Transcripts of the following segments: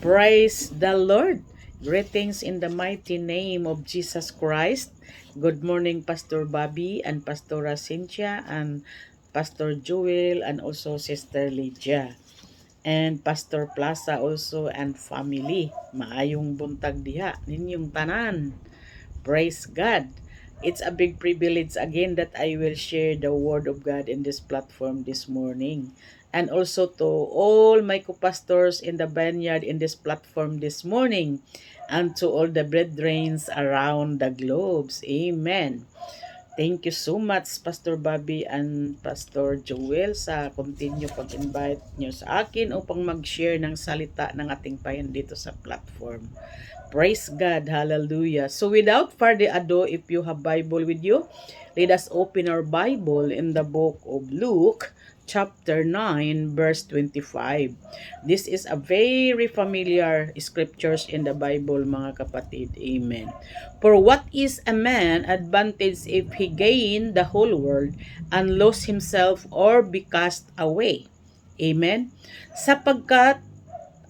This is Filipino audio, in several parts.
Praise the Lord. Greetings in the mighty name of Jesus Christ. Good morning, Pastor Bobby and Pastora Cynthia and Pastor Joel and also Sister Lydia. And Pastor Plaza also and family. Maayong buntag diha ninyong tanan. Praise God. It's a big privilege again that I will share the Word of God in this platform this morning. And also to all my co-pastors in the vineyard in this platform this morning. And to all the brethren around the globes. Amen. Thank you so much, Pastor Bobby and Pastor Joel, sa continue pag-invite nyo sa akin upang mag-share ng salita ng ating payan dito sa platform. Praise God. Hallelujah. So without further ado, if you have Bible with you, let us open our Bible in the book of Luke, chapter 9, verse 25. This is a very familiar scriptures in the Bible, mga kapatid. Amen. For what is a man advantage if he gain the whole world and lose himself or be cast away? Amen. Sapagkat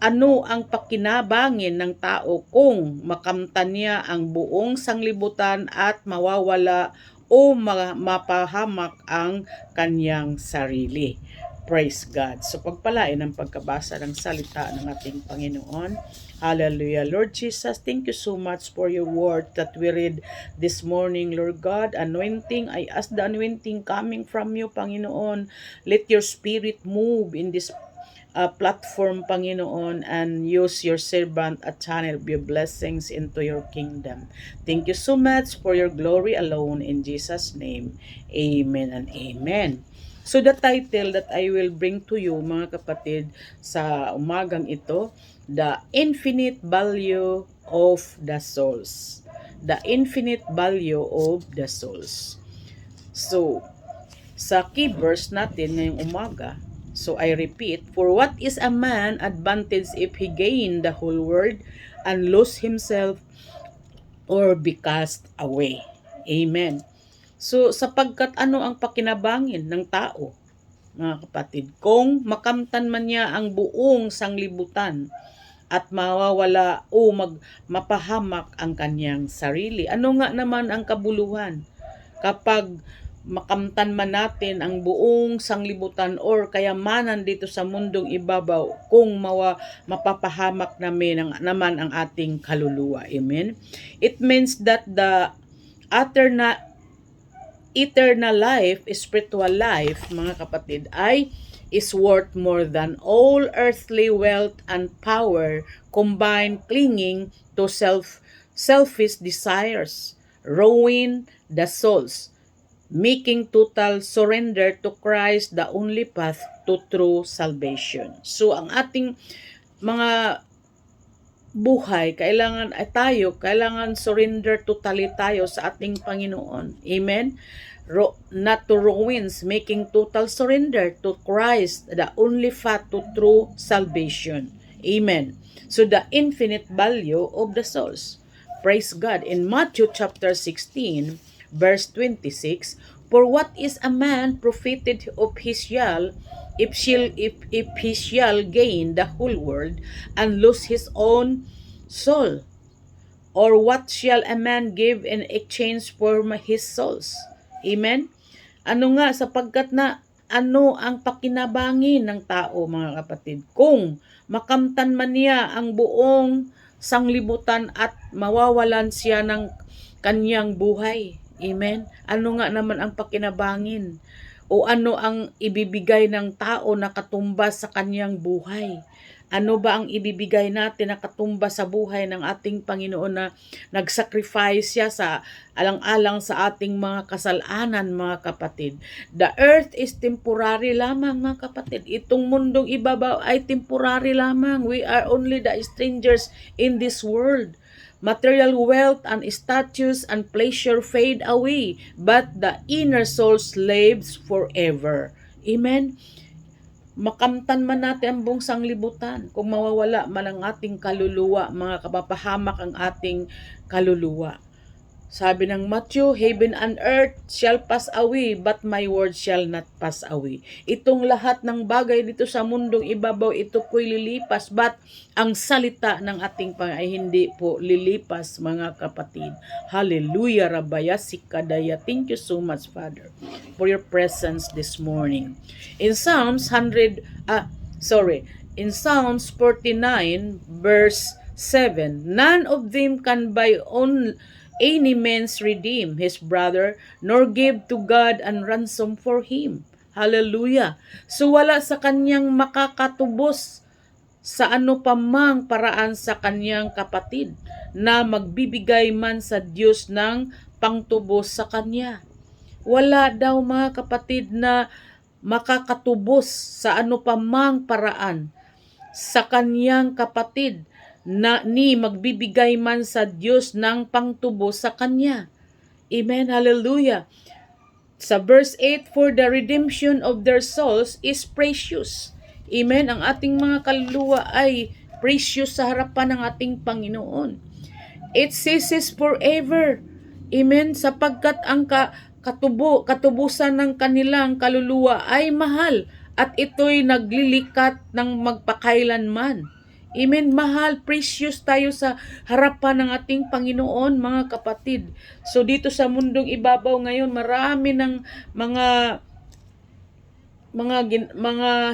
ano ang pakinabangin ng tao kung makamtan niya ang buong sanglibutan at mawawala o mapahamak ang kanyang sarili? Praise God. So pagpalain ang pagkabasa ng salita ng ating Panginoon. Hallelujah. Lord Jesus, thank you so much for your word that we read this morning, Lord God. Anointing, I ask the anointing coming from you, Panginoon. Let your spirit move in this platform, Panginoon, and use your servant a channel of your blessings into your kingdom. Thank you so much for your glory alone in Jesus' name. Amen and amen. So the title that I will bring to you, mga kapatid, sa umagang ito, The Infinite Value of the Souls. The Infinite Value of the Souls. So, sa key verse natin ngayong umaga, so I repeat, for what is a man advantage if he gain the whole world and lose himself or be cast away? Amen. So sapagkat ano ang pakinabangin ng tao, mga kapatid, kung makamtan man niya ang buong sanglibutan at mawawala o mapahamak ang kanyang sarili. Ano nga naman ang kabuluhan kapag makamtan man natin ang buong sanglibutan or kayamanan dito sa mundong ibabaw kung mapapahamak naman ang ating kaluluwa. Amen? It means that the eternal life, spiritual life, mga kapatid, is worth more than all earthly wealth and power combined, clinging to selfish desires, ruin the souls, making total surrender to Christ the only path to true salvation. So ang ating mga buhay, kailangan surrender totally tayo sa ating Panginoon. Amen? Not to ruins, making total surrender to Christ, the only path to true salvation. Amen. So the infinite value of the souls. Praise God. In Matthew chapter 16, verse 26, for what is a man profited of his shall if he shall gain the whole world and lose his own soul? Or what shall a man give in exchange for his souls? Amen? Ano nga, sapagkat na ano ang pakinabangin ng tao, mga kapatid, kung makamtan man niya ang buong sanglibutan at mawawalan siya ng kanyang buhay. Amen? Ano nga naman ang pakinabangin? O ano ang ibibigay ng tao na katumbas sa kanyang buhay? Ano ba ang ibibigay natin na katumbas sa buhay ng ating Panginoon na nag-sacrifice siya sa alang-alang sa ating mga kasalanan, mga kapatid? The earth is temporary lamang, mga kapatid. Itong mundong ibabaw ay temporary lamang. We are only the strangers in this world. Material wealth and status and pleasure fade away, but the inner soul lives forever. Amen? Makamtan man natin ang buong sanglibutan, kung mawawala man ang ating kaluluwa, mga kapapahamak ang ating kaluluwa. Sabi ng Matthew, heaven and earth shall pass away, but my word shall not pass away. Itong lahat ng bagay dito sa mundong ibabaw, ito po'y lilipas, but ang salita ng ating Panginoon ay hindi po lilipas, mga kapatid. Hallelujah, Rabaya Sikadaya. Thank you so much, Father, for your presence this morning. In Psalms 49, verse 7, none of them can by any means redeem his brother, nor give to God an ransom for him. Hallelujah. So wala sa kanyang makakatubos sa ano pa mang paraan sa kanyang kapatid na magbibigay man sa Diyos ng pangtubos sa kanya. Wala daw, mga kapatid, na makakatubos sa ano pa mang paraan sa kanyang kapatid na ni magbibigay man sa Diyos ng pangtubo sa kanya. Amen. Hallelujah. Sa verse 8, for the redemption of their souls is precious. Amen. Ang ating mga kaluluwa ay precious sa harapan ng ating Panginoon. It ceases forever. Amen. Sapagkat ang katubusan ng kanilang kaluluwa ay mahal at ito'y naglilikat ng magpakailanman. Amen. Mahal, precious tayo sa harapan ng ating Panginoon, mga kapatid. So dito sa mundong ibabaw ngayon, marami ng mga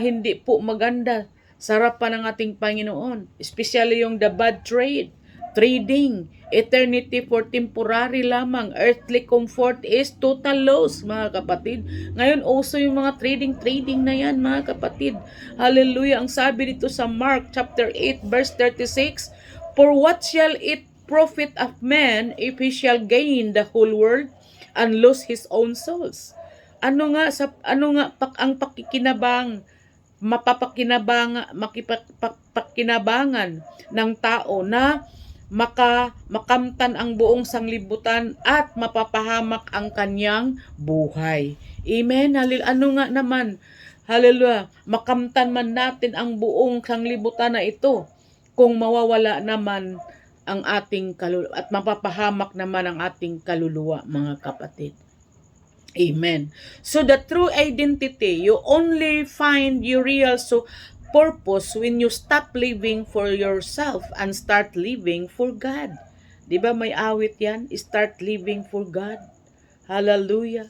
hindi po maganda sa harapan ng ating Panginoon. Especially yung the bad trading, eternity for temporary lamang, earthly comfort is total loss, mga kapatid. Ngayon also yung mga trading na yan, mga kapatid. Hallelujah. Ang sabi dito sa Mark chapter 8 verse 36, for what shall it profit of man if he shall gain the whole world and lose his own souls? Ang makipagpakinabangan ng tao na makamtan ang buong sanglibutan at mapapahamak ang kanyang buhay. Amen. Hallelujah. Makamtan man natin ang buong sanglibutan na ito kung mawawala naman ang ating kaluluwa at mapapahamak naman ang ating kaluluwa, mga kapatid. Amen. So the true identity, you only find your real purpose when you stop living for yourself and start living for God. 'Di ba may awit 'yan? Start living for God. Hallelujah.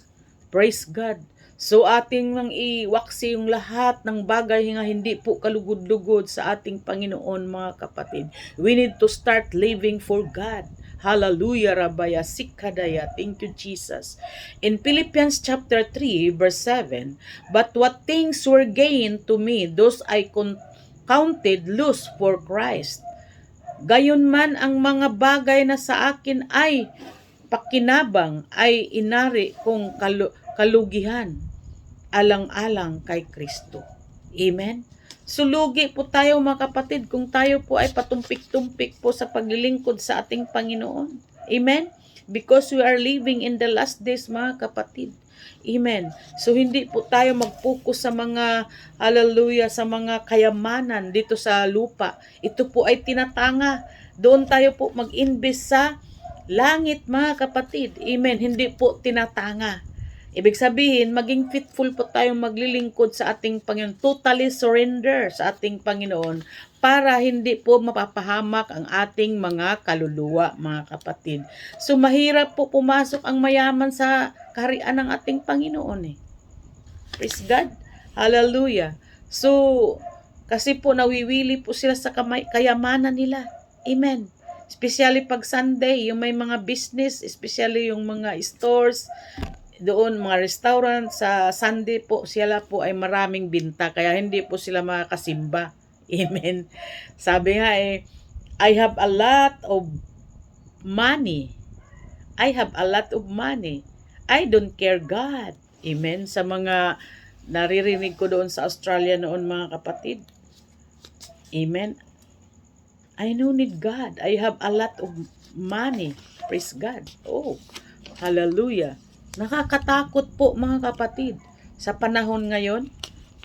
Praise God. So ating nang iwaksi yung lahat ng bagay nga hindi po kalugod-lugod sa ating Panginoon, mga kapatid. We need to start living for God. Hallelujah, Rabaya Sikadaya. Thank you, Jesus. In Philippians chapter 3, verse 7, but what things were gained to me, those I counted loss for Christ. Gayon man ang mga bagay na sa akin ay pakinabang, ay inari kong kalugihan, alang-alang kay Kristo. Amen? So lugi po tayo, mga kapatid, kung tayo po ay patumpik-tumpik po sa paglilingkod sa ating Panginoon. Amen? Because we are living in the last days, mga kapatid. Amen. So hindi po tayo mag-focus sa mga, hallelujah, sa mga kayamanan dito sa lupa. Ito po ay tinatanga. Doon tayo po mag-invest sa langit, mga kapatid. Amen. Hindi po tinatanga. Ibig sabihin, maging faithful po tayong maglilingkod sa ating Panginoon. Totally surrender sa ating Panginoon para hindi po mapapahamak ang ating mga kaluluwa, mga kapatid. So mahirap po pumasok ang mayaman sa kaharian ng ating Panginoon. Praise God. Hallelujah. So, kasi po nawiwili po sila sa kayamanan nila. Amen. Especially pag Sunday, yung may mga business, especially yung mga stores, doon mga restaurant sa Sunday po, sila po ay maraming binta kaya hindi po sila makakasimba. Amen. Sabi nga I have a lot of money. I have a lot of money. I don't care God. Amen. Sa mga naririnig ko doon sa Australia noon, mga kapatid. Amen. I don't need God. I have a lot of money. Praise God. Oh, hallelujah. Nakakatakot po, mga kapatid. Sa panahon ngayon,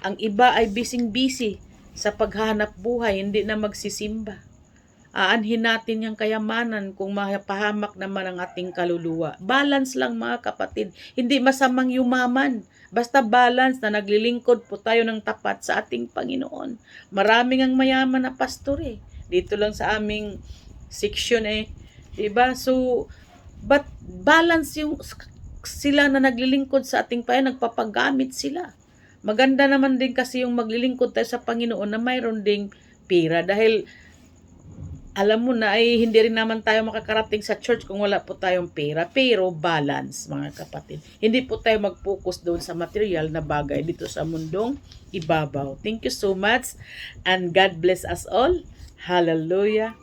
ang iba ay busy sa paghanap buhay, hindi na magsisimba. aanhin natin yung kayamanan kung mapahamak naman ang ating kaluluwa. Balance lang mga kapatid. Hindi masamang yumaman. Basta balance na naglilingkod po tayo ng tapat sa ating Panginoon. Maraming ang mayaman na pastor eh. Dito lang sa aming section eh. Diba? So, but balance yung sila na naglilingkod sa ating Panginoon, nagpapagamit sila. Maganda naman din kasi yung maglilingkod tayo sa Panginoon na mayroon ding pera dahil alam mo na ay hindi rin naman tayo makakarating sa church kung wala po tayong pera. Pero balance mga kapatid. Hindi po tayo mag-focus doon sa material na bagay dito sa mundong ibabaw. Thank you so much and God bless us all. Hallelujah.